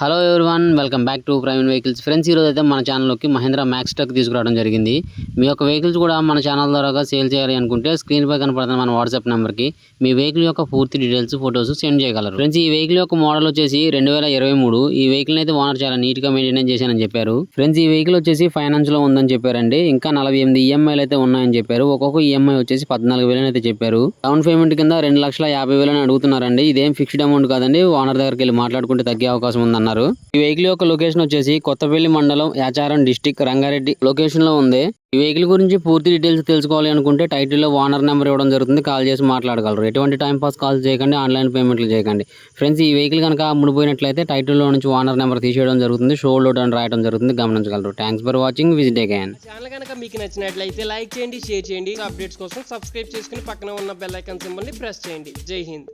Hello everyone, welcome back to prime vehicles. Friends, ఈరోజు అయితే మన ఛానల్లోకి మహీంద్రా మ్యాక్స్ ట్రక్ తీసుకురావడం జరిగింది. మీ యొక్క వెహికల్స్ కూడా మన ఛానల్ ద్వారా సేల్ చేయాలి అనుకుంటే స్క్రీన్పై కనపడుతున్న మన వాట్సాప్ నెంబర్కి మీ వెహికల్ యొక్క పూర్తి డీటెయిల్స్, ఫోటోస్ సెండ్ చేయగలరు. ఫ్రెండ్స్, ఈ వెహికల్ యొక్క మోడల్ వచ్చేసి 2023. ఈ వెహికల్ అయితే ఓనర్ చాలా నీట్గా మెయింటైన్ చేశానని చెప్పారు. ఫ్రెండ్స్, ఈ వెహికల్ వచ్చేసి ఫైనాన్స్లో ఉందని చెప్పారండి. ఇంకా 48 ఈఎంఐలు అయితే ఉన్నాయని చెప్పారు. ఒక్కొక్క ఈఎంఐ వచ్చేసి 14,000 అయితే చెప్పారు. డౌన్ పేమెంట్ కింద 2,50,000 అడుగుతున్నారండి. ఇదేం ఫిక్స్డ్ అమౌంట్ కాదండి. ఓనర్ దగ్గరికి వెళ్ళి మాట్లాడుకుంటే తగ్గే అవకాశం ఉందన్నారు. ఈ వెహికల్ యొక్క లొకేషన్ వచ్చేసి కొత్తపల్లి మండలం, యాచారం డిస్టిక్, రంగారెడ్డి లొకేషన్ లో ఉంది. ఈ వెహికల్ గురించి పూర్తి డీటెయిల్స్ తెలుసుకోవాలి అనుకుంటే టైటిల్లో ఓనర్ నెంబర్ ఇవ్వడం జరుగుతుంది. కాల్ చేసి మాట్లాడగలరు. ఎటువంటి టైం పాస్ కాల్స్ చేయకండి, ఆన్లైన్ పేమెంట్లు చేయకండి. ఫ్రెండ్స్, ఈ వెహికల్ కనుక అమ్ముడుపోయినట్లయితే టైటిల్లో నుంచి ఓనర్ నెంబర్ తీసేయడం జరుగుతుంది. షోల్డ్ అని రాయడం జరుగుతుంది, గమనించగలరు. Thanks for watching. Visit again. Channel కనుక మీకు నచ్చినట్లయితే లైక్ చేయండి, షేర్ చేయండి. అప్డేట్స్ కోసం సబ్స్క్రైబ్ చేసుకుని పక్కన ఉన్న బెల్ ఐకాన్ సింబల్ ని ప్రెస్ చేయండి. జై హింద్.